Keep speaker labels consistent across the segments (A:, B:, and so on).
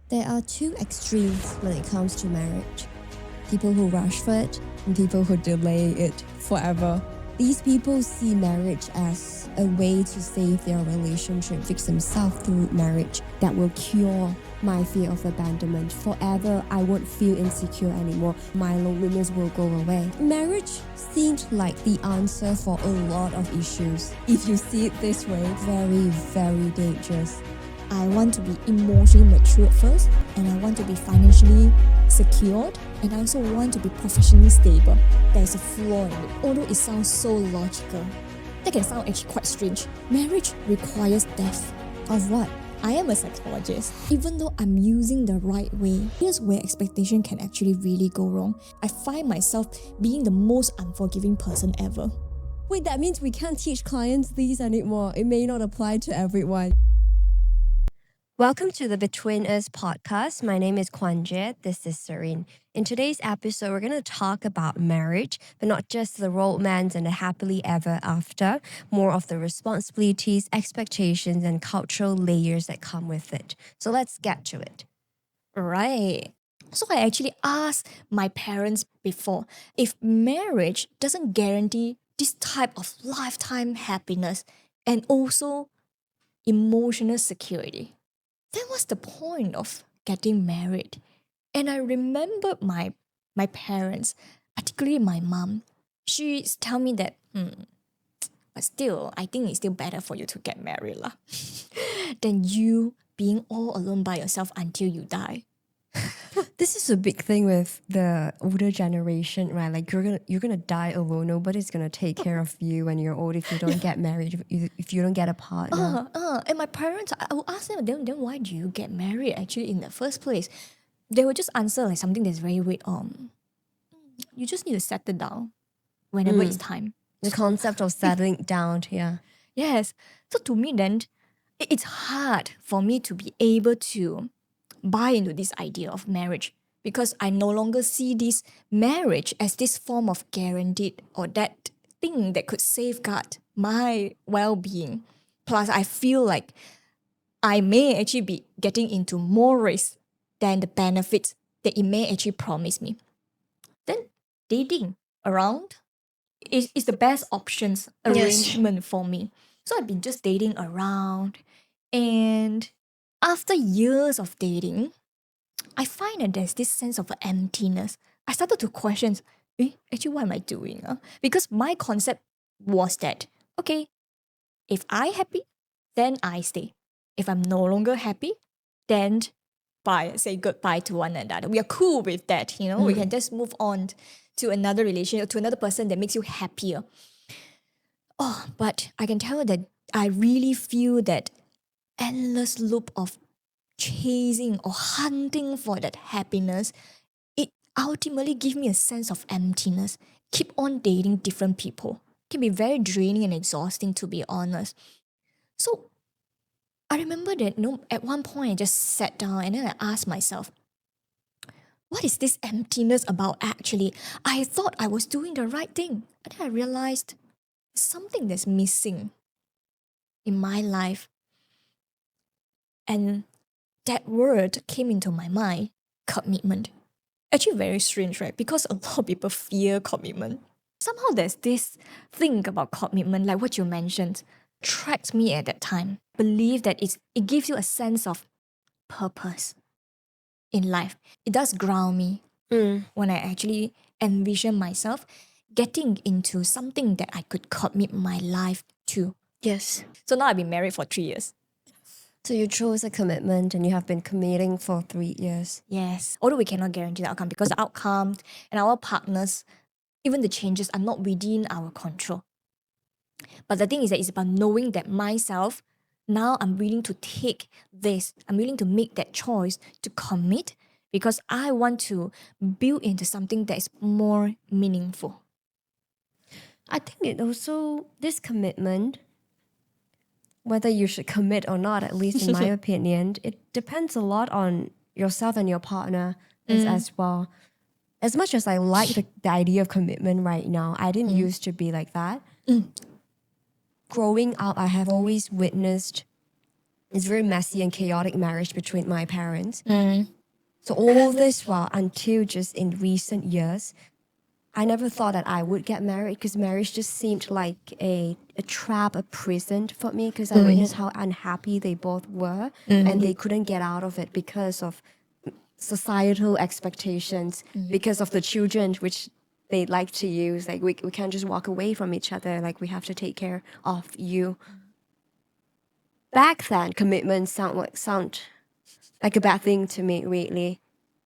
A: There are two extremes when it comes to marriage. People who rush for it and people who delay it forever. These people see marriage as a way to save their relationship, fix themselves through marriage that will cure my fear of abandonment. Forever, I won't feel insecure anymore. My loneliness will go away. Marriage seemed like the answer for a lot of issues. If you see it this way, very, very dangerous.
B: I want to be emotionally mature first, and I want to be financially secured, and I also want to be professionally stable. There's a flaw in it. Although it sounds so logical, that can sound actually quite strange. Marriage requires depth. Of what? I am a psychologist. Even though I'm using the right way, here's where expectation can actually really go wrong. I find myself being the most unforgiving person ever.
A: Wait, that means we can't teach clients these anymore. It may not apply to everyone. Welcome to the Between Us podcast. My name is Kwan Jie. This is Serene. In today's episode, we're going to talk about marriage, but not just the romance and the happily ever after, more of the responsibilities, expectations, and cultural layers that come with it. So let's get to it.
B: Right. So I actually asked my parents before if marriage doesn't guarantee this type of lifetime happiness and also emotional security, then what's the point of getting married? And I remembered my parents, particularly my mom. She tell me that, but still, I think it's still better for you to get married lah, than you being all alone by yourself until you die.
A: This is a big thing with the older generation, right? Like you're gonna die alone. Nobody's gonna take care of you when you're old if you don't get married, if you don't get a partner.
B: And my parents, I will ask them, then why do you get married actually in the first place? They will just answer like something that's very weird. You just need to settle down whenever it's time.
A: The concept of settling down, yeah.
B: Yes. So to me then, it's hard for me to be able to buy into this idea of marriage because I no longer see this marriage as this form of guaranteed or that thing that could safeguard my well-being. Plus, I feel like I may actually be getting into more risk than the benefits that it may actually promise me. Then dating around is the best options arrangement for me. So I've been just dating around, and after years of dating, I find that there's this sense of emptiness. I started to question, actually what am I doing? Because my concept was that, okay, if I happy, then I stay. If I'm no longer happy, then bye, say goodbye to one another. We are cool with that, we can just move on to another relationship, to another person that makes you happier. Oh, but I can tell you that I really feel that endless loop of chasing or hunting for that happiness, it ultimately gives me a sense of emptiness. Keep on dating different people can be very draining and exhausting, to be honest. So I remember that at one point I just sat down and then I asked myself, what is this emptiness about actually? I thought I was doing the right thing. And then I realized there's something that's missing in my life. And that word came into my mind, commitment. Actually very strange, right? Because a lot of people fear commitment. Somehow there's this thing about commitment, like what you mentioned, attracts me at that time. Believe that it gives you a sense of purpose in life. It does ground me when I actually envision myself getting into something that I could commit my life to.
A: Yes.
B: So now I've been married for 3 years.
A: So you chose a commitment and you have been committing for 3 years.
B: Yes. Although we cannot guarantee the outcome because the outcome and our partners, even the changes are not within our control. But the thing is that it's about knowing that myself, now I'm willing to take this. I'm willing to make that choice to commit because I want to build into something that is more meaningful.
A: I think it also, this commitment, whether you should commit or not, at least in my opinion, it depends a lot on yourself and your partner as well. As much as I like the idea of commitment right now, I didn't used to be like that. Growing up, I have always witnessed It's very messy and chaotic marriage between my parents. So all this while until just in recent years, I never thought that I would get married because marriage just seemed like a trap, a prison for me because I witnessed how unhappy they both were and they couldn't get out of it because of societal expectations, because of the children, which they like to use. Like, we can't just walk away from each other. Like, we have to take care of you. Back then, commitment sound like a bad thing to me, really.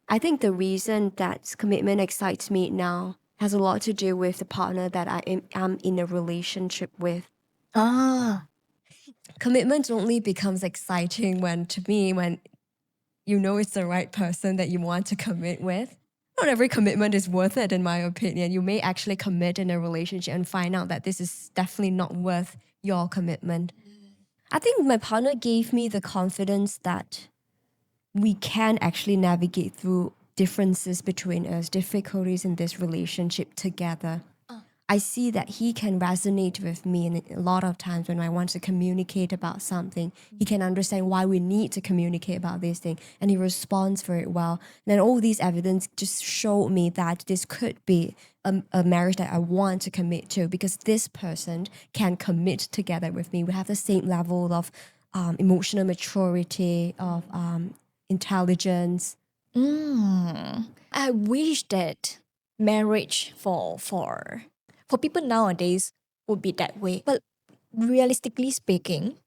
A: I think the reason that commitment excites me now has a lot to do with the partner that I'm in a relationship with. Commitment only becomes exciting when you know it's the right person that you want to commit with. Not every commitment is worth it, in my opinion. You may actually commit in a relationship and find out that this is definitely not worth your commitment. I think my partner gave me the confidence that we can actually navigate through differences between us, difficulties in this relationship together. I see that he can resonate with me, and a lot of times when I want to communicate about something, he can understand why we need to communicate about this thing, and he responds very well. And then all these evidence just showed me that this could be a marriage that I want to commit to because this person can commit together with me. We have the same level of emotional maturity, of intelligence.
B: I wish that marriage for people nowadays would be that way. But realistically speaking,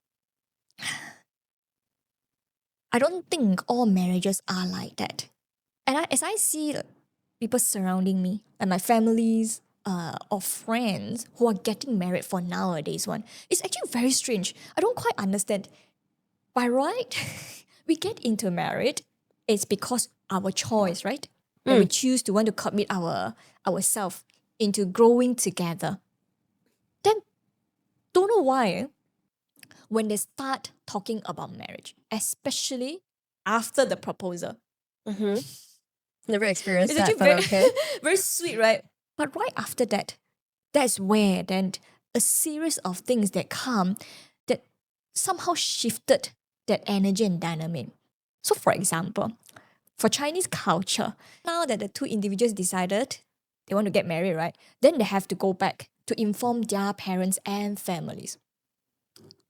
B: I don't think all marriages are like that. And as I see people surrounding me and my families or friends who are getting married for nowadays one, it's actually very strange. I don't quite understand. By right, we get into marriage, it's because our choice, right? That we choose to want to commit ourselves into growing together. Then don't know why when they start talking about marriage, especially after the proposal.
A: Never experienced
B: It's
A: that,
B: actually
A: but
B: very,
A: okay.
B: very sweet, right? But right after that, that's where then a series of things that come that somehow shifted that energy and dynamic. So, for example, for Chinese culture, now that the two individuals decided they want to get married, right? Then they have to go back to inform their parents and families.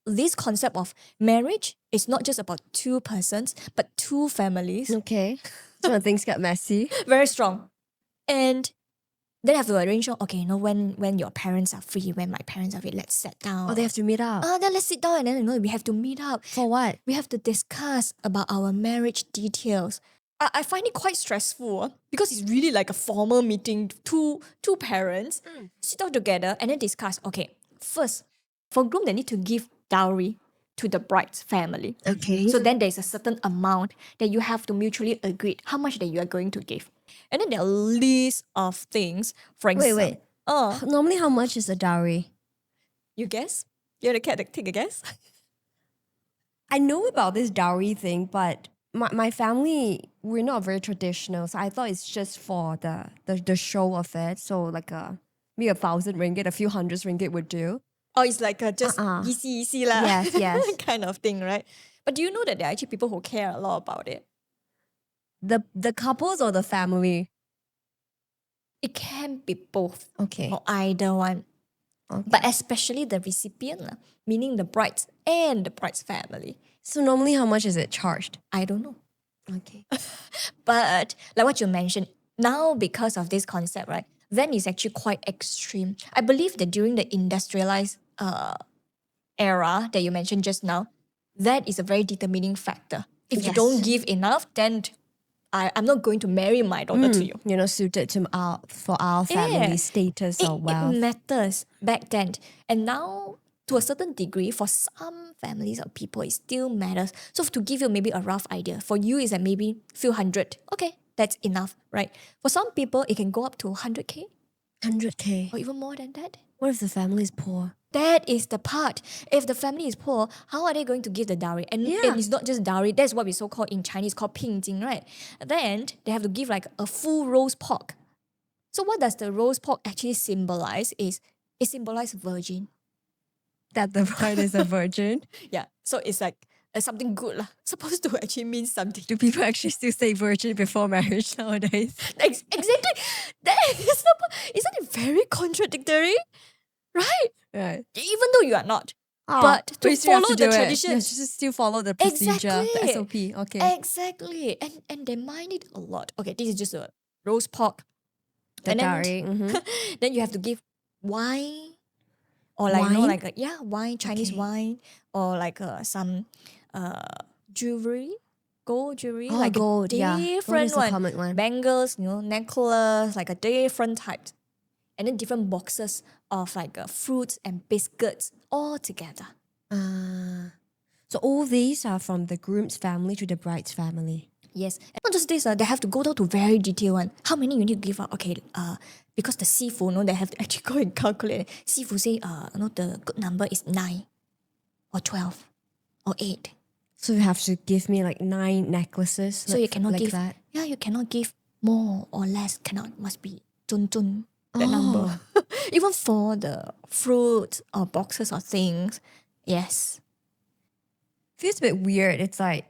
B: This concept of marriage is not just about two persons, but two families.
A: Okay. So when things get messy.
B: Very strong. And then have to arrange, okay, when your parents are free, when my parents are free, let's sit down.
A: Oh, they have to meet up.
B: Then let's sit down and then we have to meet up.
A: For what?
B: We have to discuss about our marriage details. I find it quite stressful because it's really like a formal meeting. Two parents sit down together and then discuss. Okay, first, for groom, they need to give dowry to the bride's family.
A: Okay.
B: So then there's a certain amount that you have to mutually agree how much that you are going to give. And then there are lists of things. For example,
A: Wait. Normally, how much is a dowry?
B: You guess? You want to take a guess?
A: I know about this dowry thing, but my family, we're not very traditional. So I thought it's just for the show of it. So like maybe 1,000 ringgit, a few hundreds ringgit would do.
B: Oh, it's like a just easy lah.
A: Yes.
B: kind of thing, right? But do you know that there are actually people who care a lot about it?
A: The couples or the family?
B: It can be both.
A: Okay.
B: Or either one.
A: Okay.
B: But especially the recipient, meaning the bride and the bride's family.
A: So normally how much is it charged?
B: I don't know.
A: Okay.
B: But like what you mentioned, now because of this concept, right, then it's actually quite extreme. I believe that during the industrialized era that you mentioned just now, that is a very determining factor. If you
A: Yes.
B: don't give enough, then I'm not going to marry my daughter to you.
A: You're not suited for our family status or wealth.
B: It matters back then. And now, to a certain degree, for some families or people, it still matters. So to give you maybe a rough idea, for you is that maybe few hundred. Okay, that's enough, right? For some people, it can go up to 100K
A: 100K.
B: or even more than that.
A: What if the family is poor?
B: That is the part. If the family is poor, how are they going to give the dowry? And it's not just dowry, that's what we so called in Chinese called 聘金, right? Then they have to give like a full roast pork. So what does the roast pork actually symbolize is it symbolizes virgin.
A: That the bride is a virgin?
B: Yeah. So it's like something good lah. Supposed to actually mean something.
A: Do people actually still say virgin before marriage nowadays?
B: Exactly. That is isn't it very contradictory? Right?
A: Right.
B: Even though you are not.
A: Oh,
B: But to
A: you still have
B: follow
A: to
B: the
A: do it.
B: tradition.
A: You just still follow the procedure, the SOP. Okay.
B: Exactly. And they mind it a lot. Okay, this is just a roast pork.
A: The
B: and then,
A: dowry. Mhm.
B: then you have to give wine. Or like, you know,
A: Wine?
B: like wine, Chinese
A: Okay.
B: wine. Or like some jewelry. Gold jewelry.
A: Oh,
B: like
A: gold,
B: a
A: yeah. Gold
B: different
A: is a
B: one.
A: common one.
B: Bangles, necklace, like a different type. And then different boxes of like fruits and biscuits all together.
A: So all these are from the groom's family to the bride's family.
B: Yes. And not just this, they have to go down to very detailed one. How many you need to give out? Okay, because the seafood, they have to actually go and calculate. Seafood say, the good number is 9 or 12 or 8.
A: So you have to give me like 9 necklaces.
B: So you cannot
A: like
B: give,
A: that.
B: yeah, you cannot give more or less. Cannot, must be zun, that number. Even for the fruits or boxes or things, yes.
A: Feels a bit weird. It's like,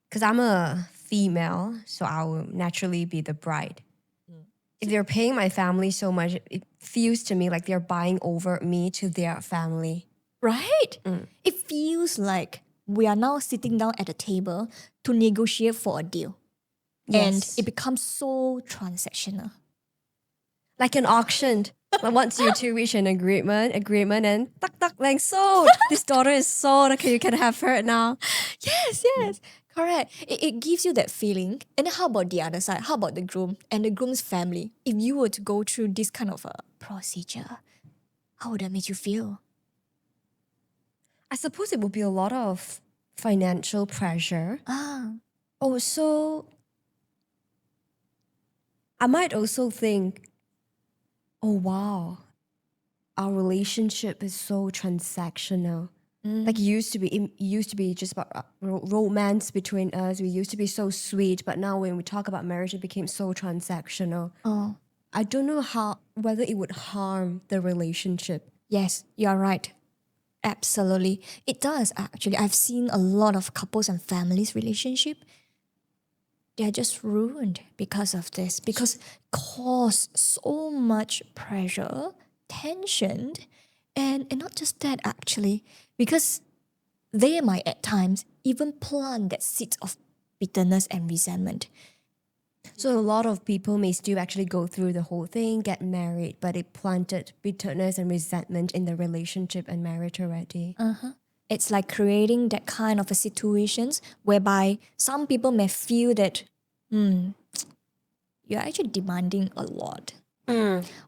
A: because I'm a female, so I will naturally be the bride. If they're paying my family so much, it feels to me like they're buying over me to their family.
B: Right? It feels like we are now sitting down at a table to negotiate for a deal. And
A: Yes.
B: it becomes so transactional.
A: Like an auction. But once you two reach an agreement and like sold. This daughter is sold. Okay, you can have her now.
B: Yes, correct. It gives you that feeling. And then how about the other side? How about the groom and the groom's family? If you were to go through this kind of a procedure, how would that make you feel?
A: I suppose it would be a lot of financial pressure.
B: Ah,
A: Also, I might also think, oh wow, our relationship is so transactional. Like it used to be just about romance between us. We used to be so sweet, but now when we talk about marriage, it became so transactional.
B: oh,
A: I don't know whether it would harm the relationship.
B: yes, you're right. Absolutely. It does actually. I've seen a lot of couples and families relationship. They're just ruined because of this. Because it cause so much pressure, tension, and not just that actually. Because they might at times even plant that seed of bitterness and resentment.
A: So a lot of people may still actually go through the whole thing, get married, but it planted bitterness and resentment in the relationship and marriage already.
B: It's like creating that kind of a situations whereby some people may feel that, you're actually demanding a lot.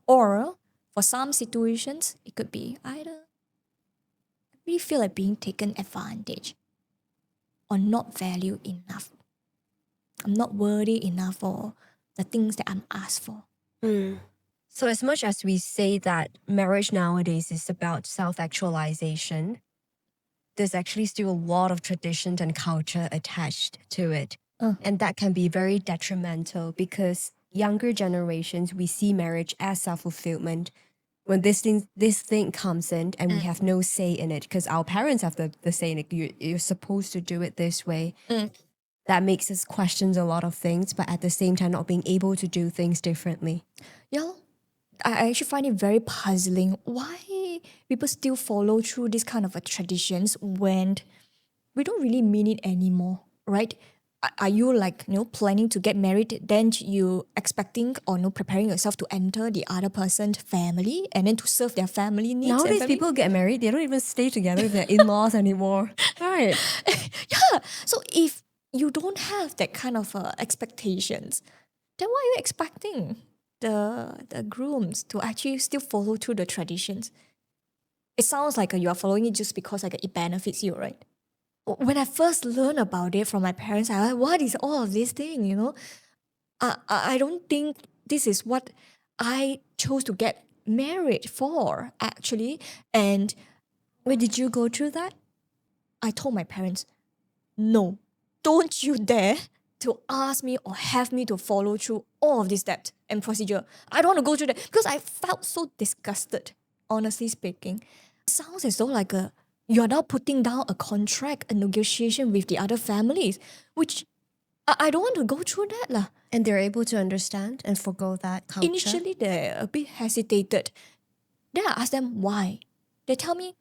B: Or for some situations, it could be either I really feel like being taken advantage or not valued enough. I'm not worthy enough for the things that I'm asked for.
A: So as much as we say that marriage nowadays is about self-actualization, there's actually still a lot of traditions and culture attached to it. And that can be very detrimental because younger generations, we see marriage as self-fulfillment. When this thing comes in and we have no say in it because our parents have the say in it, you're supposed to do it this way. That makes us question a lot of things, but at the same time not being able to do things differently.
B: Yeah, I actually find it very puzzling why people still follow through this kind of a traditions when we don't really mean it anymore, right? Are you like planning to get married? Then you expecting or preparing yourself to enter the other person's family and then to serve their family needs.
A: Nowadays, people get married, they don't even stay together with their in-laws anymore. Right.
B: Yeah. So if you don't have that kind of expectations, then why are you expecting the grooms to actually still follow through the traditions? It sounds like you are following it just because it benefits you, right? When I first learned about it from my parents, I was like, what is all of this thing, I don't think this is what I chose to get married for, actually. And
A: Wait, did you go through that?
B: I told my parents, no, don't you dare to ask me or have me to follow through all of this steps and procedure. I don't want to go through that because I felt so disgusted, honestly speaking. It sounds as though like you're now putting down a contract, a negotiation with the other families, which I don't want to go through that lah.
A: And they're able to understand and forgo that culture.
B: Initially, they're a bit hesitated. Then I ask them why. They tell me,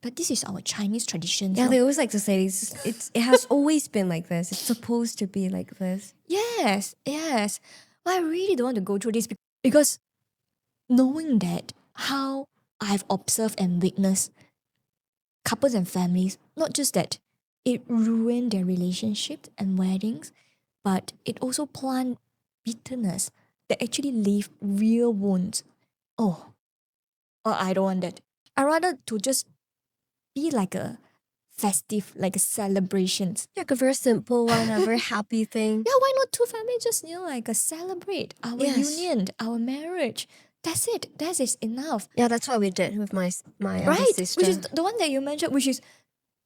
B: but this is our Chinese tradition.
A: Yeah,
B: so
A: they always like to say it has always been like this. It's supposed to be like this.
B: Yes. But I really don't want to go through this because knowing that how I've observed and witnessed couples and families, not just that it ruined their relationships and weddings, but it also plant bitterness that actually leave real wounds. Oh, I don't want that. I rather to just be like a festive, like a celebrations.
A: Like a very simple one, a very happy thing.
B: Yeah, why not two families just like a celebrate our
A: Yes.
B: union, our marriage? That's it. That is enough.
A: Yeah, that's what we did with my other
B: Right?
A: sister.
B: Which is the one that you mentioned, which is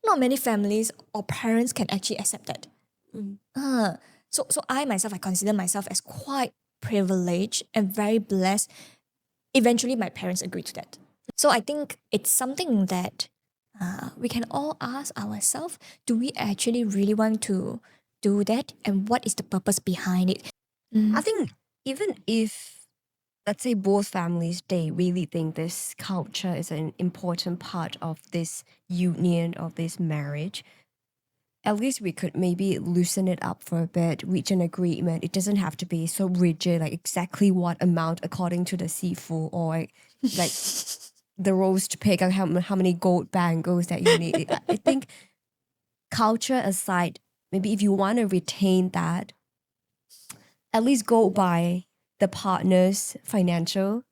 B: not many families or parents can actually accept that. So I myself, I consider myself as quite privileged and very blessed. Eventually, my parents agreed to that. So I think it's something that we can all ask ourselves, do we actually really want to do that? And what is the purpose behind it?
A: I think even if, let's say, both families, they really think this culture is an important part of this union, of this marriage, at least we could maybe loosen it up for a bit, reach an agreement. It doesn't have to be so rigid, like exactly what amount according to the sifu, or like the roast pig, and how many gold bangles that you need. I think culture aside, maybe if you want to retain that, at least go by the partner's financial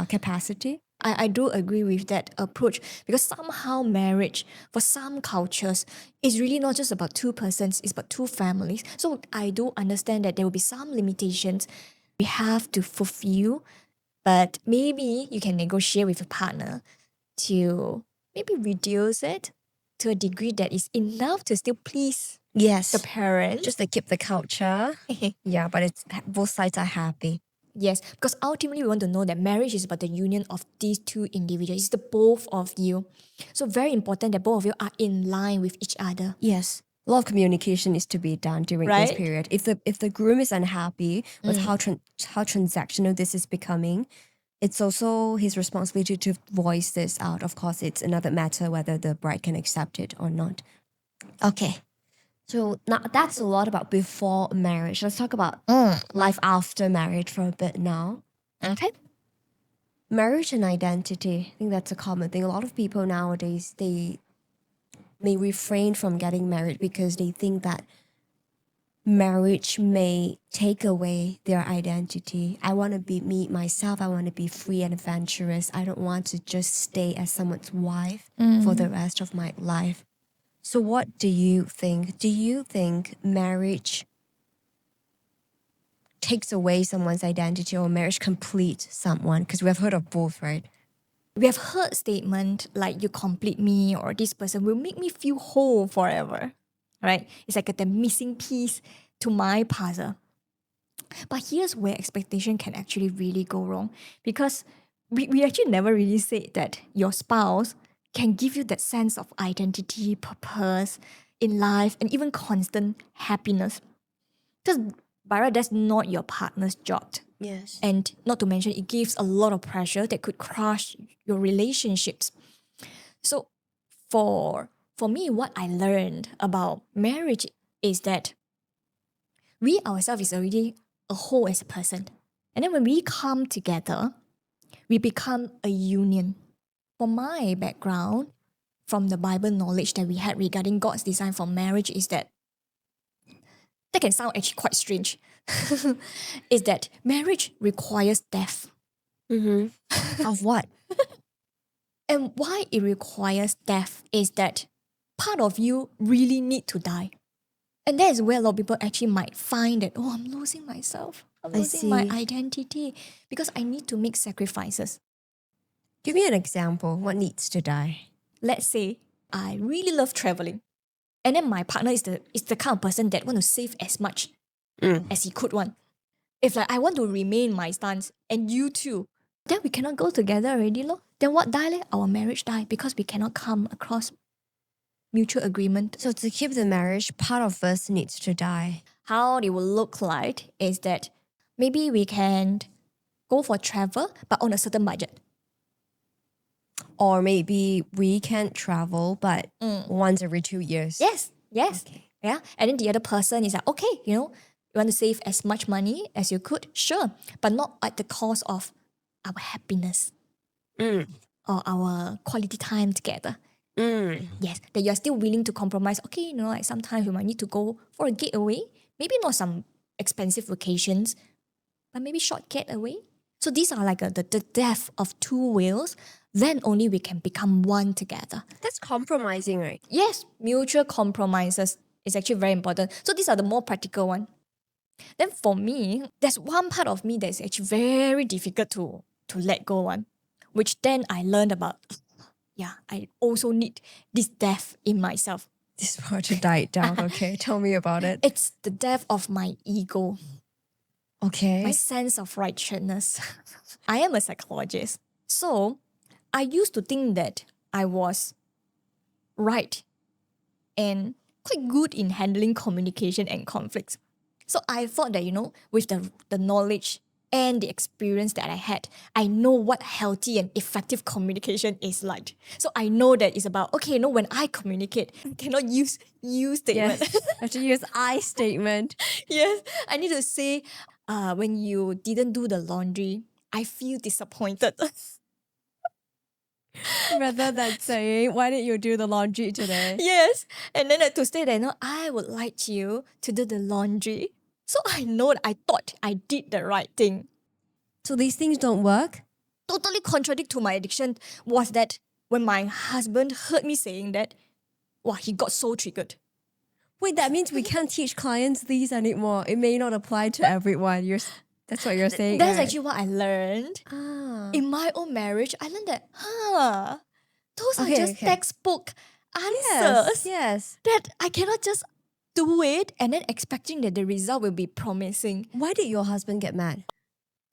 A: capacity.
B: I do agree with that approach because somehow marriage for some cultures is really not just about two persons, it's about two families. So I do understand that there will be some limitations we have to fulfill, but maybe you can negotiate with a partner to maybe reduce it to a degree that is enough to still please
A: Yes,
B: the parents.
A: just to keep the culture. Yeah, but it's both sides are happy.
B: Yes, because ultimately we want to know that marriage is about the union of these two individuals. It's the both of you. So very important that both of you are in line with each other.
A: Yes. A lot of communication is to be done during this
B: Right?
A: period. If the groom is unhappy with how transactional this is becoming, it's also his responsibility to voice this out. Of course, it's another matter whether the bride can accept it or not. Okay. So now that's a lot about before marriage. Let's talk about life after marriage for a bit now.
B: Okay.
A: Marriage and identity. I think that's a common thing. A lot of people nowadays, they may refrain from getting married because they think that marriage may take away their identity. I want to be me, myself. I want to be free and adventurous. I don't want to just stay as someone's wife for the rest of my life. So what do you think? Do you think marriage takes away someone's identity or marriage completes someone? Because we have heard of both, right?
B: We have heard statement like you complete me or this person will make me feel whole forever. Right? It's like the missing piece to my puzzle. But here's where expectation can actually really go wrong because we actually never really said that your spouse can give you that sense of identity, purpose in life, and even constant happiness. Because by right, that's not your partner's job.
A: Yes.
B: And not to mention, it gives a lot of pressure that could crush your relationships. So for me, what I learned about marriage is that we ourselves is already a whole as a person. And then when we come together, we become a union. For my background, from the Bible knowledge that we had regarding God's design for marriage is that can sound actually quite strange. Is that marriage requires death.
A: Of what?
B: And why it requires death is that part of you really need to die. And that is where a lot of people actually might find that, oh, I'm losing myself. I'm losing my identity because I need to make sacrifices.
A: Give me an example. What needs to die?
B: Let's say I really love traveling. And then my partner is the kind of person that want to save as much as he could want. If like I want to remain my stance and you too, then we cannot go together already, lor. Then what die leh? Our marriage die because we cannot come across mutual agreement.
A: So to keep the marriage, part of us needs to die.
B: How it will look like is that maybe we can go for travel, but on a certain budget.
A: Or maybe we can't travel, but once every 2 years.
B: Yes.
A: Okay.
B: Yeah. And then the other person is like, okay, you want to save as much money as you could, sure, but not at the cost of our happiness or our quality time together. Yes, that you're still willing to compromise. Okay, like sometimes you might need to go for a getaway. Maybe not some expensive vacations, but maybe short getaway. So these are like the death of two wills. Then only we can become one together.
A: That's compromising, right?
B: Yes, mutual compromises is actually very important. So these are the more practical one. Then for me, there's one part of me that's actually very difficult to let go on, which then I learned about. Yeah, I also need this death in myself.
A: This part to die down. Okay, tell me about it.
B: It's the death of my ego,
A: Okay.
B: my sense of righteousness. I am a psychologist. So I used to think that I was right and quite good in handling communication and conflicts. So I thought that, with the knowledge and the experience that I had, I know what healthy and effective communication is like. So I know that it's about, okay, when I communicate, I cannot use you statement.
A: Yes. I have to use I statement.
B: Yes, I need to say, when you didn't do the laundry, I feel disappointed.
A: Rather than saying, why didn't you do the laundry today?
B: Yes, and then to say that, I would like you to do the laundry. So I know that I thought I did the right thing.
A: So these things don't work?
B: Totally contradict to my addiction was that when my husband heard me saying that, he got so triggered.
A: Wait, that means we can't teach clients these anymore. It may not apply to everyone. That's what you're saying.
B: That's
A: right?
B: actually what I learned. In my own marriage, I learned that, those are just textbook answers.
A: Yes.
B: That I cannot just do it and then expecting that the result will be promising.
A: Why did your husband get mad?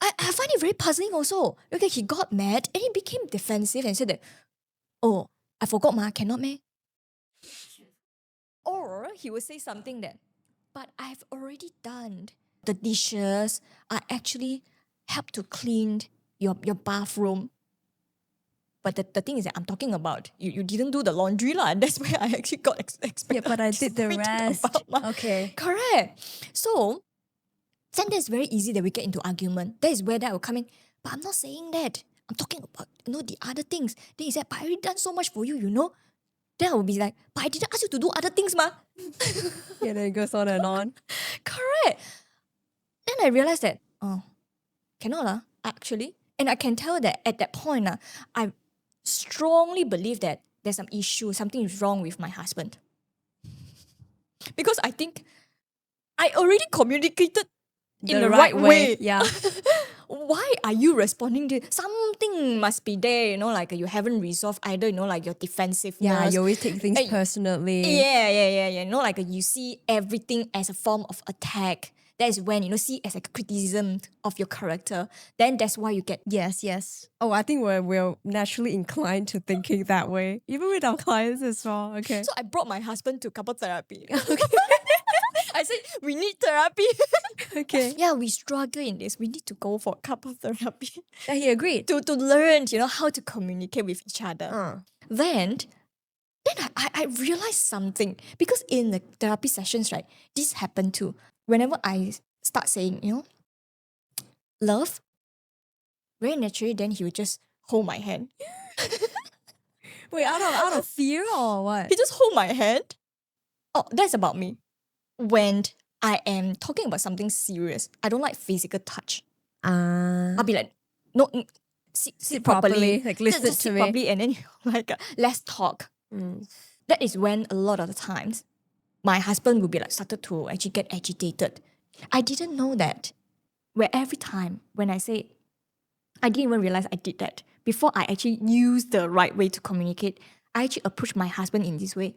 B: I find it very puzzling also. Okay, he got mad and he became defensive and said that, oh, I forgot cannot meh? Or he would say something that, but I've already done. The dishes are actually help to clean your bathroom. But the thing is that I'm talking about, you didn't do the laundry lah. That's where I actually got expected.
A: Yeah, but I did the rest. Okay.
B: Correct. So, then that's very easy that we get into argument. That is where that will come in. But I'm not saying that. I'm talking about, the other things. Then he said, but I already done so much for you, Then I will be like, but I didn't ask you to do other things, ma.
A: Yeah, then it goes on and on.
B: Correct. Then I realized that, cannot actually. And I can tell that at that point, I strongly believe that there's some issue, something is wrong with my husband. Because I think I already communicated in the right way.
A: Yeah.
B: Why are you responding to something must be there, like you haven't resolved either, like your defensiveness.
A: Yeah, you always take things personally.
B: Yeah. Like you see everything as a form of attack. That is when, see as a criticism of your character. Then that's why you get...
A: Yes. Oh, I think we're naturally inclined to thinking that way. Even with our clients as well. Okay.
B: So I brought my husband to couple therapy. I said, we need therapy.
A: Okay.
B: Yeah, we struggle in this. We need to go for couple therapy.
A: And he agreed.
B: To learn, how to communicate with each other. Then I realized something. Because in the therapy sessions, right, this happened too. Whenever I start saying, love, very naturally, then he would just hold my hand.
A: Wait, out of fear or what?
B: He just hold my hand. Oh, that's about me. When I am talking about something serious, I don't like physical touch. I'll be like, no, sit properly.
A: Like, listen
B: just
A: to
B: sit
A: me.
B: properly and then let's talk. That is when a lot of the times, my husband would be started to actually get agitated. I didn't know that. Where every time when I say, I didn't even realize I did that. Before I actually used the right way to communicate, I actually approached my husband in this way.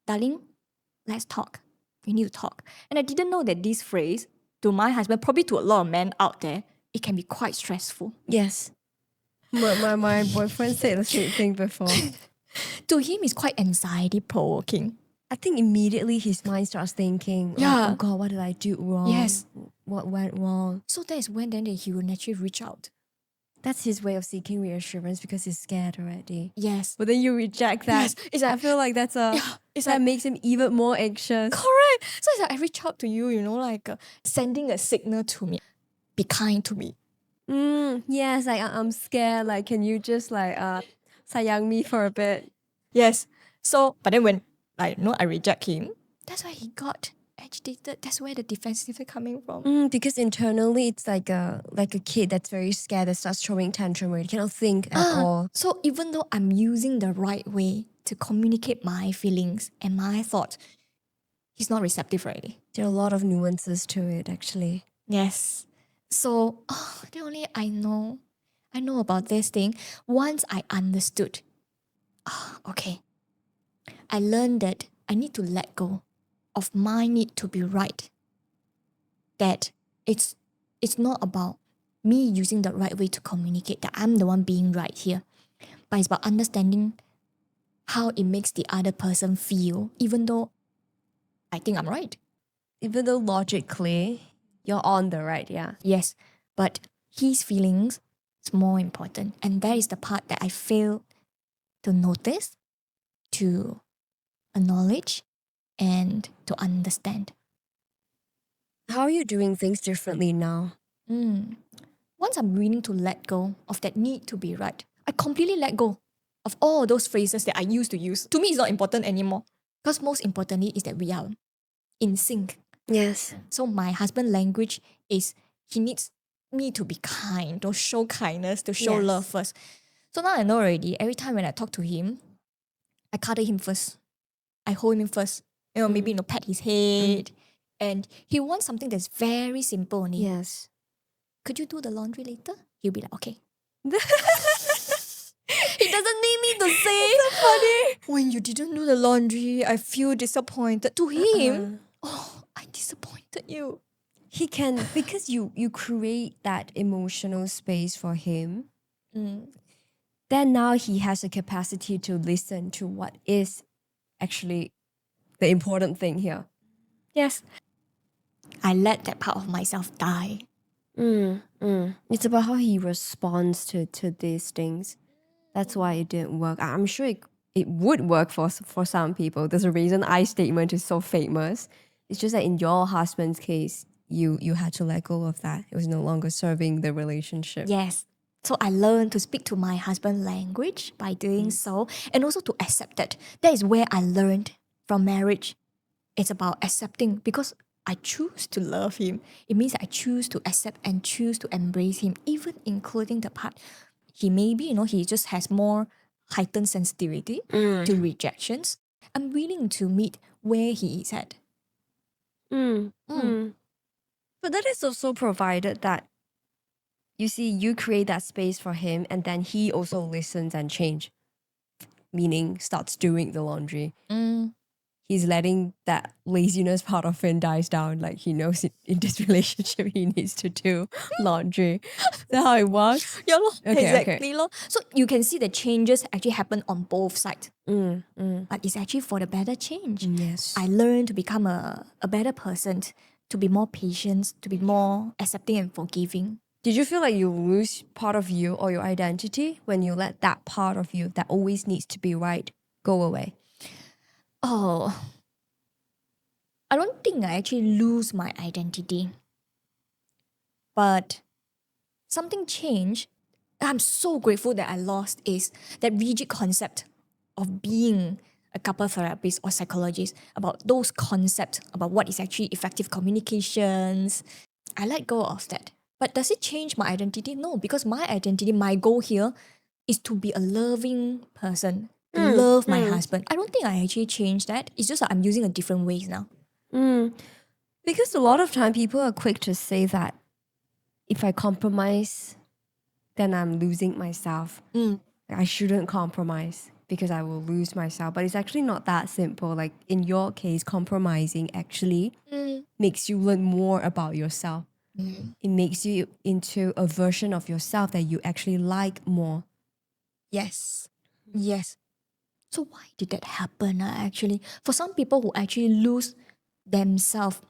B: Darling, let's talk. We need to talk. And I didn't know that this phrase, to my husband, probably to a lot of men out there, it can be quite stressful.
A: Yes. My boyfriend said the same thing before.
B: To him, it's quite anxiety provoking.
A: I think immediately his mind starts thinking, like,
B: Yeah.
A: oh God, what did I do wrong?
B: Yes.
A: What went wrong?
B: So that is when then he will naturally reach out.
A: That's his way of seeking reassurance because he's scared already.
B: Yes.
A: But then you reject that.
B: Yes. It's like,
A: I feel like that's
B: it's
A: that
B: like,
A: makes him even more anxious.
B: correct. So it's like I reach out to you, like sending a signal to me. Be kind to me.
A: Yes, like I'm scared. Like, can you just like sayang me for a bit?
B: Yes. So, but then when I reject him, that's why he got agitated. That's where the defensiveness coming from.
A: Because internally it's like a kid that's very scared that starts throwing tantrum where he cannot think at all.
B: So even though I'm using the right way to communicate my feelings and my thoughts, he's not receptive already.
A: There are a lot of nuances to it actually.
B: Yes. So the only I know about this thing once I understood. Okay. I learned that I need to let go of my need to be right. That it's not about me using the right way to communicate, that I'm the one being right here. But it's about understanding how it makes the other person feel, even though I think I'm right.
A: Even though logically you're on the right, yeah.
B: Yes, but his feelings is more important. And that is the part that I fail to notice, to acknowledge, and to understand.
A: How are you doing things differently now?
B: Once I'm willing to let go of that need to be right, I completely let go of all those phrases that I used to use. To me, it's not important anymore. Because most importantly is that we are in sync.
A: Yes.
B: So my husband language is he needs me to be kind, to show kindness, to show
A: Yes.
B: love first. So now I know already, every time when I talk to him, I cuddle him first. I hold him first. Maybe pat his head. And he wants something that's very simple only.
A: Yes.
B: Could you do the laundry later? He'll be like, okay. He doesn't need me to say.
A: So funny.
B: When you didn't do the laundry, I feel disappointed. To him, I disappointed you.
A: He can, because you create that emotional space for him, then now he has a capacity to listen to what is actually the important thing here.
B: Yes. I let that part of myself die.
A: It's about how he responds to these things. That's why it didn't work. I'm sure it would work for some people. There's a reason I statement is so famous. It's just that in your husband's case, you had to let go of that. It was no longer serving the relationship.
B: Yes. So I learned to speak to my husband language by doing so, and also to accept that. That is where I learned from marriage. It's about accepting, because I choose to love him. It means that I choose to accept and choose to embrace him, even including the part he maybe, he just has more heightened sensitivity to rejections. I'm willing to meet where he is at.
A: But that is also provided that, you see, you create that space for him and then he also listens and change. Meaning starts doing the laundry. He's letting that laziness part of him dies down. Like he knows in this relationship he needs to do laundry. Is that how it works?
B: Yeah,
A: Okay,
B: exactly. So you can see the changes actually happen on both sides. But it's actually for the better change.
A: Yes.
B: I learned to become a better person, to be more patient, to be more accepting and forgiving.
A: Did you feel like you lose part of you or your identity when you let that part of you that always needs to be right go away?
B: Oh, I don't think I actually lose my identity. But something changed. I'm so grateful that I lost is that rigid concept of being a couple therapist or psychologist, about those concepts, about what is actually effective communications. I let go of that. But does it change my identity? No, because my identity, my goal here is to be a loving person, to love my husband. I don't think I actually changed that. It's just that I'm using a different ways now.
A: Because a lot of time people are quick to say that if I compromise, then I'm losing myself. I shouldn't compromise because I will lose myself. But it's actually not that simple. Like in your case, compromising actually makes you learn more about yourself.
C: It makes you into a version of yourself that you actually like more.
B: Yes. Yes. So why did that happen actually? For some people who actually lose themselves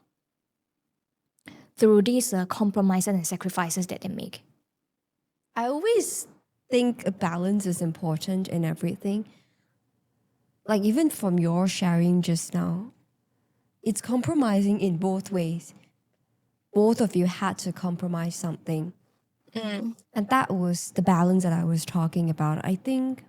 B: through these compromises and sacrifices that they make.
C: I always think a balance is important in everything. Like even from your sharing just now, it's compromising in both ways. Both of you had to compromise something. And that was the balance that I was talking about. I think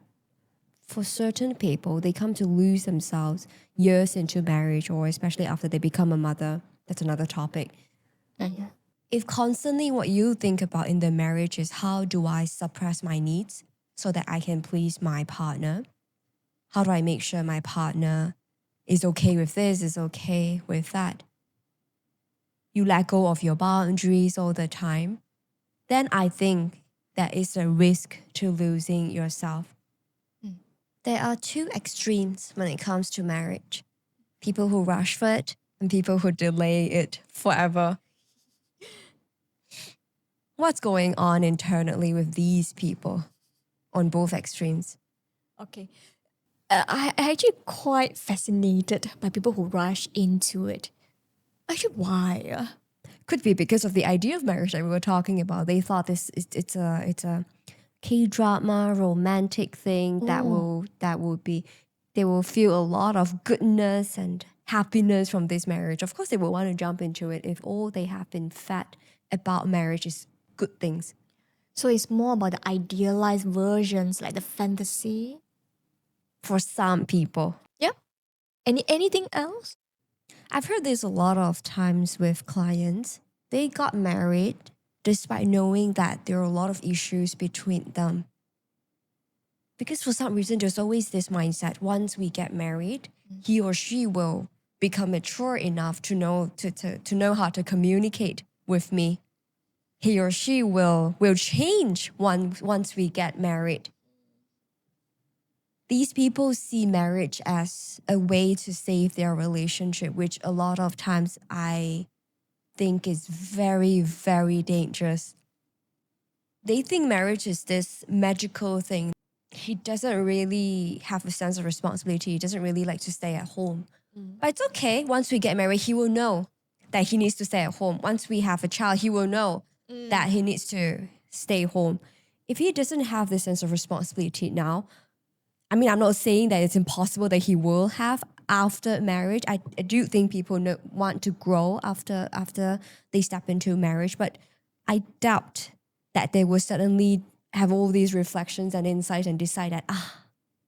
C: for certain people, they come to lose themselves years into marriage or especially after they become a mother. That's another topic. If constantly what you think about in the marriage is how do I suppress my needs so that I can please my partner? How do I make sure my partner is okay with this, is okay with that? You let go of your boundaries all the time, then I think there is a risk to losing yourself. There are two extremes when it comes to marriage. People who rush for it and people who delay it forever. What's going on internally with these people on both extremes?
B: Okay. I actually quite fascinated by people who rush into it. Actually, why?
C: Could be because of the idea of marriage that we were talking about. They thought it's a K-drama romantic thing that will be they will feel a lot of goodness and happiness from this marriage. Of course they will want to jump into it if all they have been fed about marriage is good things.
B: So it's more about the idealized versions, like the fantasy.
C: For some people.
B: Yeah. Anything else?
C: I've heard this a lot of times with clients. They got married despite knowing that there are a lot of issues between them. Because for some reason, there's always this mindset once we get married, he or she will become mature enough to know to know how to communicate with me. He or she will change once we get married. These people see marriage as a way to save their relationship, which a lot of times I think is very, very dangerous. They think marriage is this magical thing. He doesn't really have a sense of responsibility. He doesn't really like to stay at home. But it's okay. Once we get married, he will know that he needs to stay at home. Once we have a child, he will know that he needs to stay home. If he doesn't have this sense of responsibility now, I mean, I'm not saying that it's impossible that he will have after marriage. I do think people want to grow after they step into marriage, but I doubt that they will suddenly have all these reflections and insights and decide that,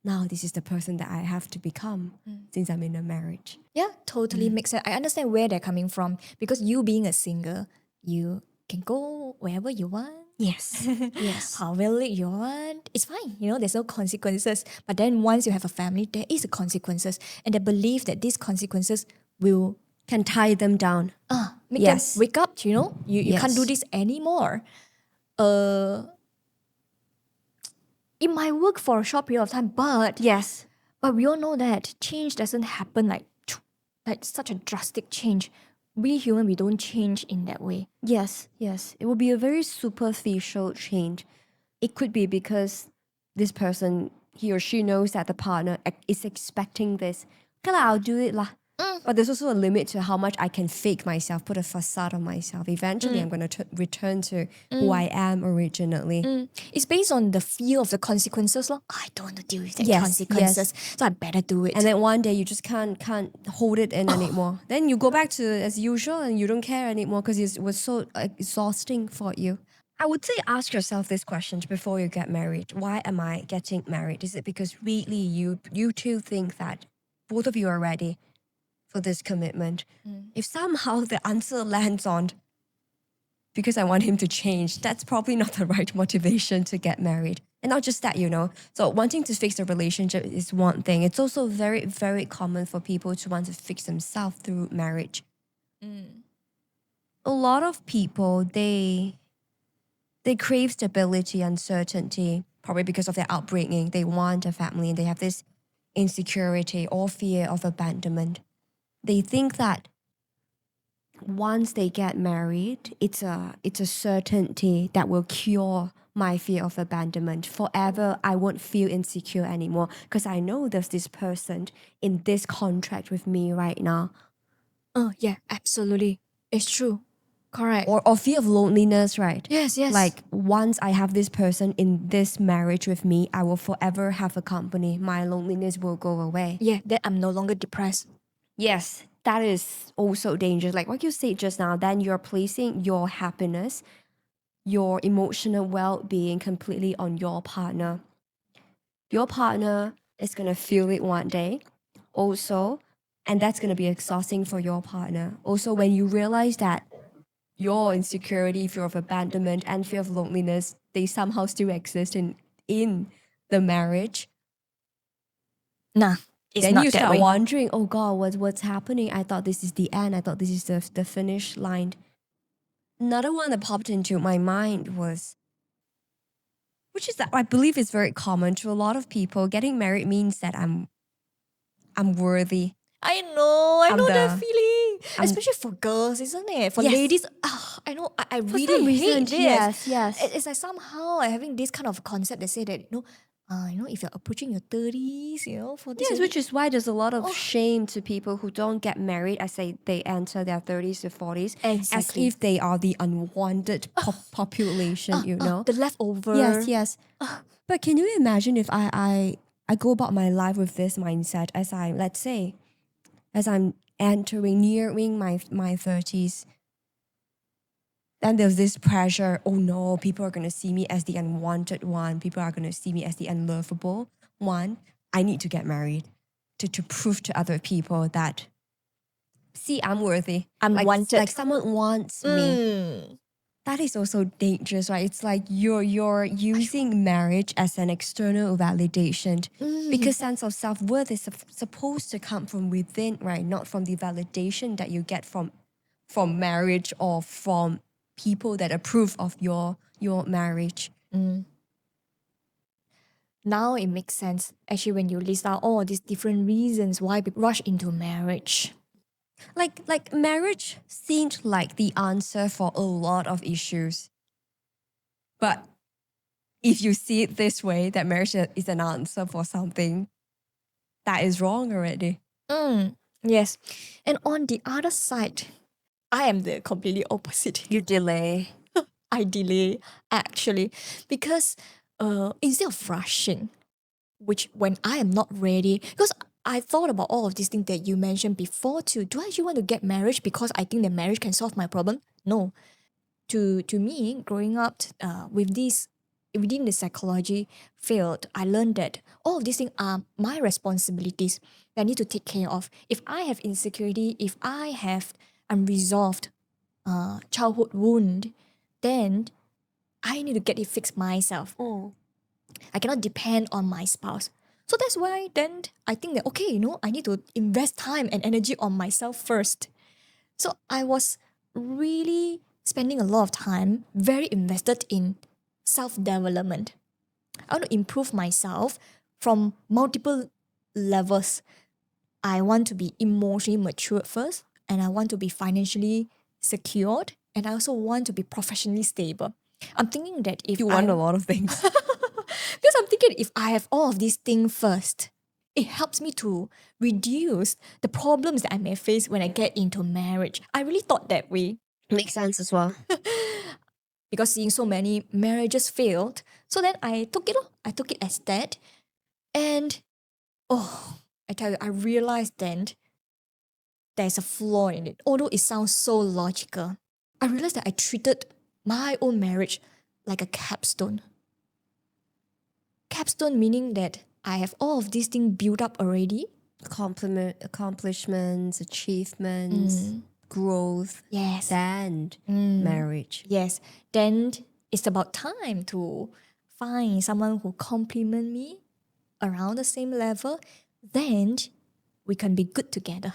C: now this is the person that I have to become since I'm in a marriage.
B: Yeah, totally makes sense. I understand where they're coming from because you being a single, you can go wherever you want.
C: Yes. Yes.
B: However late you want, it's fine. There's no consequences. But then once you have a family, there is a consequences, and they believe that these consequences will
C: Can tie them down.
B: make
C: Yes.
B: them wake up. You can't do
C: Yes.
B: this anymore. It might work for a short period of time, but
C: Yes.
B: we all know that change doesn't happen like such a drastic change. We human, we don't change in that way.
C: Yes, yes. It will be a very superficial change. It could be because this person, he or she knows that the partner is expecting this. Okay lah, I'll do it lah. But there's also a limit to how much I can fake myself, put a facade on myself. Eventually, I'm going to return to who I am originally.
B: It's based on the fear of the consequences. Lor. I don't want to deal with the
C: Yes,
B: consequences, so I better do it.
C: And then one day you just can't hold it in anymore. Then you go back to as usual and you don't care anymore because it was so exhausting for you. I would say ask yourself this question before you get married. Why am I getting married? Is it because really you two think that both of you are ready for this commitment? If somehow the answer lands on because I want him to change, that's probably not the right motivation to get married. And not just that, So wanting to fix a relationship is one thing. It's also very, very common for people to want to fix themselves through marriage. A lot of people, they crave stability and certainty, probably because of their upbringing. They want a family and they have this insecurity or fear of abandonment. They think that once they get married, it's a certainty that will cure my fear of abandonment. Forever, I won't feel insecure anymore because I know there's this person in this contract with me right now.
B: Yeah, absolutely. It's true. Correct.
C: Or fear of loneliness, right?
B: Yes, yes.
C: Like once I have this person in this marriage with me, I will forever have a company. My loneliness will go away.
B: Yeah, that I'm no longer depressed.
C: Yes, that is also dangerous. Like what you said just now, then you're placing your happiness, your emotional well-being completely on your partner. Your partner is going to feel it one day also, and that's going to be exhausting for your partner. Also, when you realize that your insecurity, fear of abandonment, and fear of loneliness, they somehow still exist in the marriage,
B: Nah, it's
C: then
B: not
C: you
B: that
C: start
B: way.
C: wondering, oh God, what's happening? I thought this is the end. I thought this is the finish line. Another one that popped into my mind was, which is that I believe is very common to a lot of people. Getting married means that I'm worthy.
B: I know
C: I'm
B: that
C: the-
B: feeling.
C: I'm-
B: Especially for girls, isn't it? For
C: Yes.
B: ladies, I know, I
C: For
B: really
C: some reason,
B: hate this.
C: yes.
B: It's like somehow I'm having this kind of concept that say that, if you're approaching your 30s, for this.
C: Yes, which is why there's a lot of shame to people who don't get married as they enter their 30s to 40s.
B: Exactly.
C: As if they are the unwanted population,
B: The leftover.
C: Yes. But can you imagine if I go about my life with this mindset as I'm nearing my 30s, then there's this pressure, oh no, people are going to see me as the unwanted one. People are going to see me as the unlovable one. I need to get married to prove to other people that, see, I'm worthy.
B: I'm wanted.
C: Like someone wants me. That is also dangerous, right? It's like you're using marriage as an external validation because sense of self-worth is supposed to come from within, right? Not from the validation that you get from marriage or from people that approve of your marriage.
B: Now it makes sense, actually, when you list out all these different reasons why people rush into marriage.
C: Like marriage seemed like the answer for a lot of issues. But if you see it this way, that marriage is an answer for something, that is wrong already.
B: Yes. And on the other side, I am the completely opposite.
C: You delay.
B: I delay, actually, because instead of rushing, which when I am not ready, because I thought about all of these things that you mentioned before too. Do I actually want to get married because I think that marriage can solve my problem? No. To me, growing up with this within the psychology field, I learned that all of these things are my responsibilities that I need to take care of. If I have insecurity, if I have unresolved childhood wound, then I need to get it fixed myself. I cannot depend on my spouse. So that's why then I think that, okay, I need to invest time and energy on myself first. So I was really spending a lot of time, very invested in self-development. I want to improve myself from multiple levels. I want to be emotionally matured first, and I want to be financially secured, and I also want to be professionally stable. I'm thinking that if
C: You want a lot of things.
B: because I'm thinking if I have all of these things first, it helps me to reduce the problems that I may face when I get into marriage. I really thought that way
C: Makes sense as well.
B: because seeing so many marriages failed. So then I took it. I took it as that, and I tell you, I realized then there's a flaw in it. Although it sounds so logical, I realized that I treated my own marriage like a capstone. Capstone meaning that I have all of these things built up already.
C: Accomplishments, achievements, growth,
B: Yes.
C: and marriage.
B: Yes. Then it's about time to find someone who compliment me around the same level. Then we can be good together.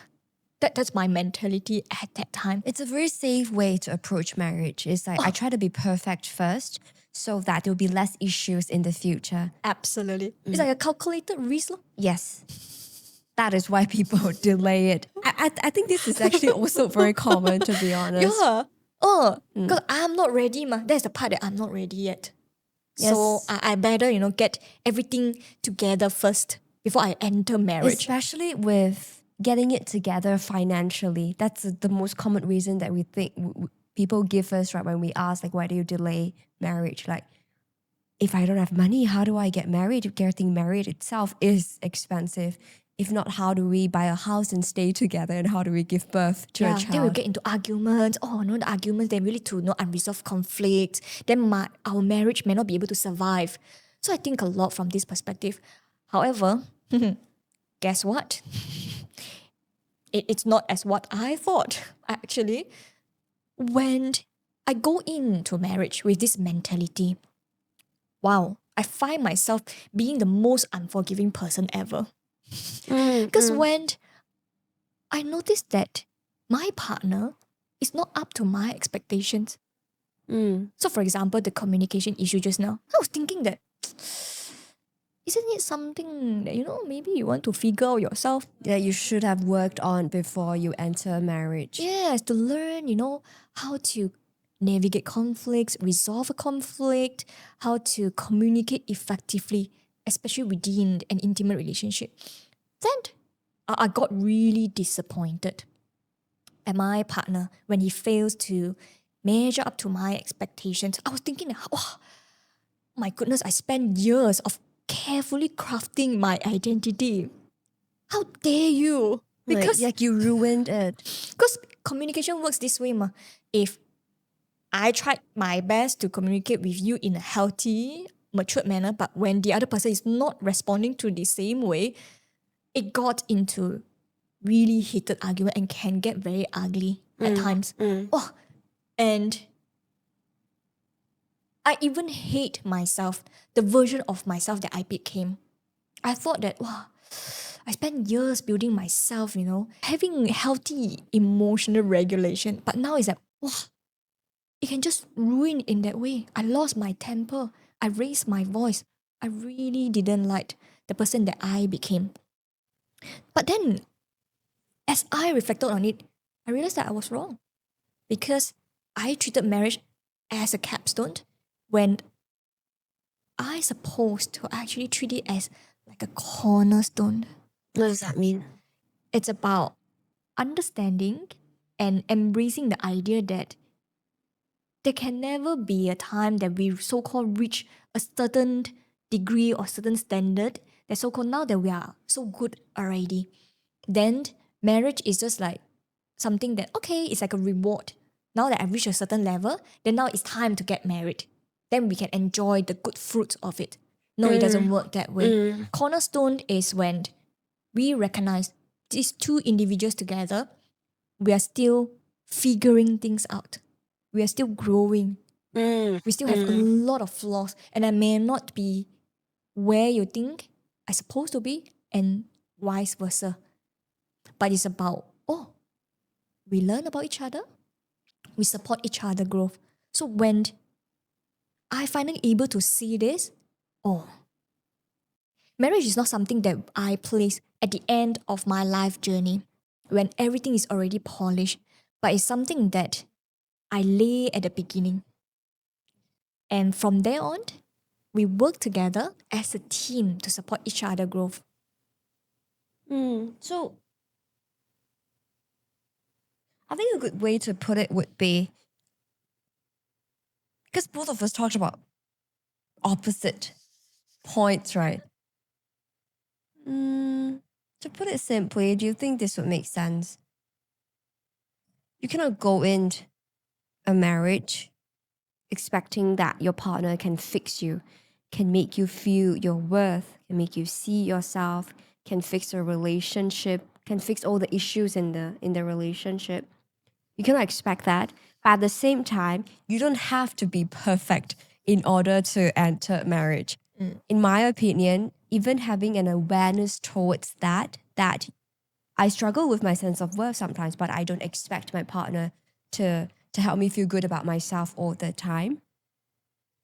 B: That's my mentality at that time.
C: It's a very safe way to approach marriage. It's like I try to be perfect first so that there will be less issues in the future.
B: Absolutely. It's like a calculated risk.
C: Yes. that is why people delay it. I think this is actually also very common, to be honest.
B: Yeah. Because I'm not ready, ma. That's the part that I'm not ready yet. So
C: Yes.
B: I better, get everything together first before I enter marriage.
C: Especially with getting it together financially. That's the most common reason that we think people give us, right, when we ask, like, why do you delay marriage? Like, if I don't have money, how do I get married? Getting married itself is expensive. If not, how do we buy a house and stay together? And how do we give birth to a
B: Yeah, then we
C: child?
B: get into arguments. Oh, no, the arguments, they really to unresolved conflicts. Then our marriage may not be able to survive. So I think a lot from this perspective. However, guess what? It's not as what I thought, actually. When I go into marriage with this mentality, wow, I find myself being the most unforgiving person ever. Because when I noticed that my partner is not up to my expectations. So, for example, the communication issue just now, I was thinking that, isn't it something that, maybe you want to figure out yourself?
C: That you should have worked on before you enter marriage.
B: Yes, to learn, how to navigate conflicts, resolve a conflict, how to communicate effectively, especially within an intimate relationship. Then I got really disappointed at my partner when he fails to measure up to my expectations. I was thinking, oh, my goodness, I spent years of carefully crafting my identity. How dare you? Because
C: like you ruined it.
B: Because communication works this way, ma. If I tried my best to communicate with you in a healthy, matured manner, but when the other person is not responding to the same way, it got into really heated argument and can get very ugly at times. Oh, and I even hate myself, the version of myself that I became. I thought that, wow, I spent years building myself, having healthy emotional regulation. But now it's like, wow, it can just ruin in that way. I lost my temper. I raised my voice. I really didn't like the person that I became. But then, as I reflected on it, I realized that I was wrong. Because I treated marriage as a capstone when I supposed to actually treat it as like a cornerstone.
C: What does that mean?
B: It's about understanding and embracing the idea that there can never be a time that we so-called reach a certain degree or certain standard that so-called now that we are so good already. Then marriage is just like something that, okay, it's like a reward. Now that I've reached a certain level, then now it's time to get married. Then we can enjoy the good fruits of it. No, it doesn't work that way. Cornerstone is when we recognize these two individuals together, we are still figuring things out. We are still growing. We still have a lot of flaws. And I may not be where you think I'm supposed to be and vice versa. But it's about, we learn about each other. We support each other growth. So when I finally able to see this, marriage is not something that I place at the end of my life journey when everything is already polished, but it's something that I lay at the beginning. And from there on, we work together as a team to support each other growth.
C: So I think a good way to put it would be, because both of us talked about opposite points, right? To put it simply, do you think this would make sense? You cannot go into a marriage expecting that your partner can fix you, can make you feel your worth, can make you see yourself, can fix a relationship, can fix all the issues in the relationship. You cannot expect that. But at the same time, you don't have to be perfect in order to enter marriage. In my opinion, even having an awareness towards that I struggle with my sense of worth sometimes, but I don't expect my partner to help me feel good about myself all the time.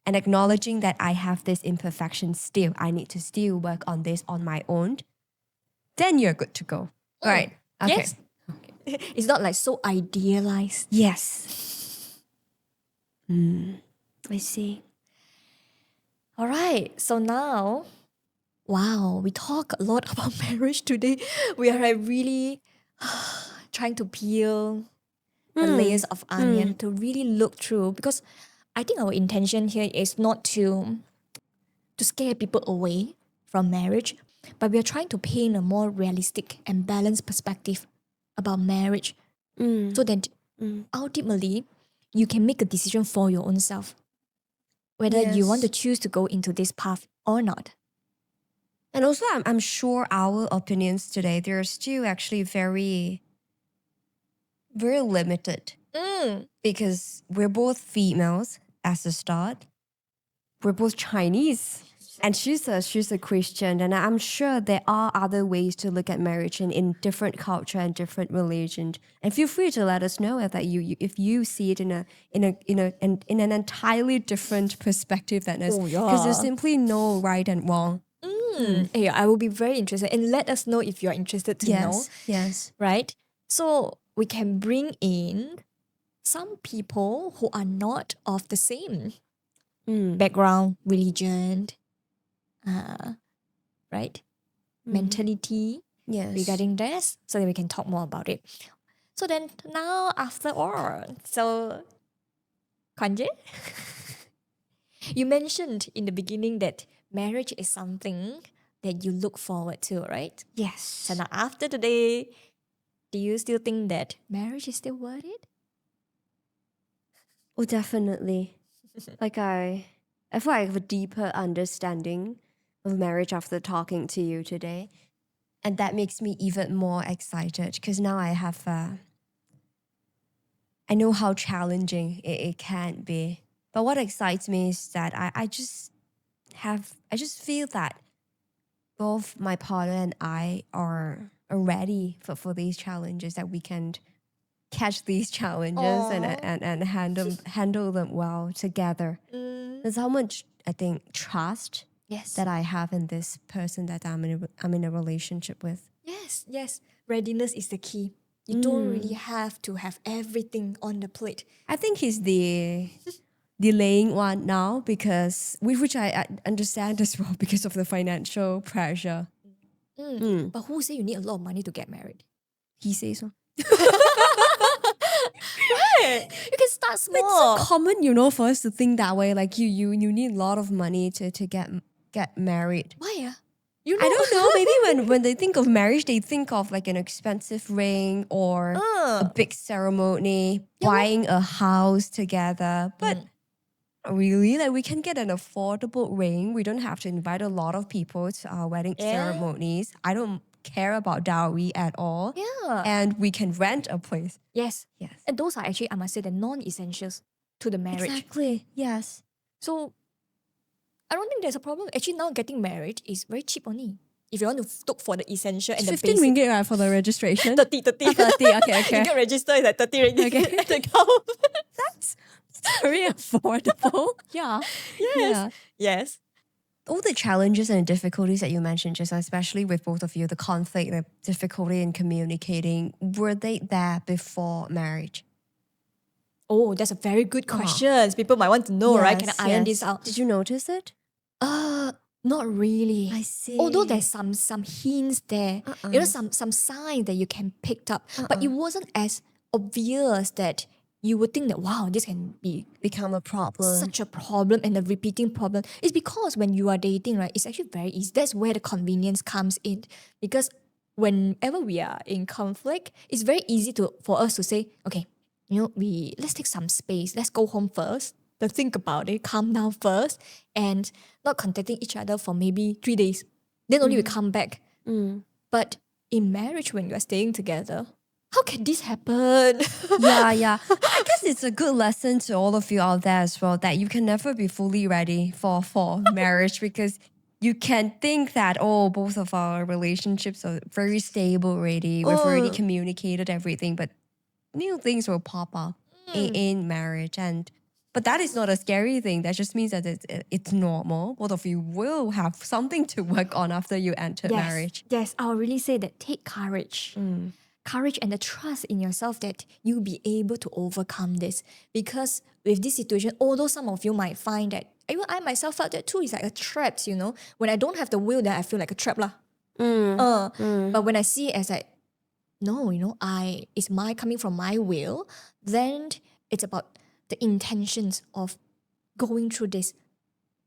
C: And acknowledging that I have this imperfection still, I need to still work on this on my own. then you're good to go. Right. Okay.
B: Yes. It's not like so idealized.
C: Yes. I see.
B: All right. So now, wow, we talk a lot about marriage today. We are like really trying to peel the layers of onion to really look through, because I think our intention here is not to scare people away from marriage, but we are trying to paint a more realistic and balanced perspective about marriage, so that ultimately you can make a decision for your own self, whether you want to
C: Yes.
B: choose to go into this path or not.
C: And also, I'm sure our opinions today, they're still actually very, very limited because we're both females as a start. We're both Chinese. And she's a Christian, and I'm sure there are other ways to look at marriage in different culture and different religions. And feel free to let us know if you see it in an entirely different perspective than us.
B: Oh,
C: Because there's
B: yeah.
C: simply no right and wrong.
B: Yeah, I will be very interested, and let us know if you're interested to know,
C: Yes.
B: right? So we can bring in some people who are not of the same background, religion, right? Mentality
C: Yes.
B: regarding this, so that we can talk more about it. So then now, after all, so Kanje, you mentioned in the beginning that marriage is something that you look forward to, right?
C: Yes.
B: So now after today, do you still think that marriage is still worth it?
C: Oh, definitely. Like I feel I have a deeper understanding of marriage after talking to you today. And that makes me even more excited because now I know how challenging it can be. But what excites me is that I just feel that both my partner and I are ready for these challenges, that we can catch these challenges and handle them well together. There's how much, I think, trust
B: Yes.
C: that I have in this person that I'm in a relationship with.
B: Yes. Readiness is the key. You don't really have to have everything on the plate.
C: I think he's the delaying one now because which I understand as well because of the financial pressure.
B: But who say you need a lot of money to get married?
C: He says so.
B: Right. You can start
C: It's
B: small.
C: so common, for us to think that way. Like you need a lot of money to get married.
B: Why? You know.
C: I don't know. Maybe when they think of marriage, they think of like an expensive ring or a big ceremony, buying a house together. But really, like we can get an affordable ring. We don't have to invite a lot of people to our wedding ceremonies. I don't care about dowry at all.
B: Yeah.
C: And we can rent a place.
B: Yes.
C: Yes.
B: And those are actually, I must say, the non-essentials to the marriage.
C: Exactly. Yes.
B: So I don't think there's a problem. Actually, now getting married is very cheap only. If you want to look for the essential and the
C: 15
B: basic.
C: ringgit, right, for the registration?
B: 30.
C: 30, okay.
B: You get registered is like 30 ringgit
C: Okay.
B: at the account.
C: That's very affordable. Yeah.
B: Yes. Yes.
C: All the challenges and difficulties that you mentioned just now, especially with both of you, the conflict, the difficulty in communicating, were they there before marriage?
B: Oh, that's a very good question. People might want to know, right? Can I iron this out?
C: Did you notice it?
B: Not really.
C: I see.
B: Although there's some hints there, some signs that you can pick up, but it wasn't as obvious that you would think that wow, this can be
C: Become a problem.
B: such a problem and a repeating problem. It's because when you are dating, right, it's actually very easy. That's where the convenience comes in. Because whenever we are in conflict, it's very easy for us to say, okay, let's take some space. Let's go home first. Let's think about it, calm down first, and not contacting each other for maybe 3 days. Then only we come back. But in marriage, when you are staying together, how can this happen?
C: Yeah. I guess it's a good lesson to all of you out there as well, that you can never be fully ready for marriage, because you can think that, oh, both of our relationships are very stable already. We've already communicated everything, but new things will pop up in marriage. But that is not a scary thing. That just means that it's normal. Both of you will have something to work on after you enter marriage.
B: Yes, I will really say that take courage. Courage and the trust in yourself that you'll be able to overcome this. Because with this situation, although some of you might find that, even I myself felt that too, it's like a trap, you know. When I don't have the will, then I feel like a trap lah. But when I see it as like, no, you know, it's my coming from my will, then it's about the intentions of going through this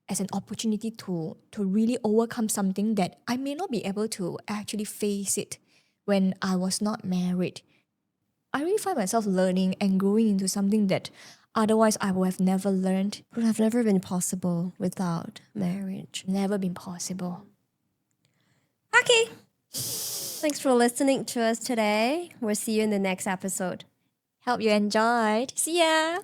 B: as an opportunity to really overcome something that I may not be able to actually face it when I was not married. I really find myself learning and growing into something that otherwise I would have never learned,
C: Would have never been possible without marriage.
B: never been possible.
C: Okay. Thanks for listening to us today. We'll see you in the next episode.
B: Hope you enjoyed. See ya!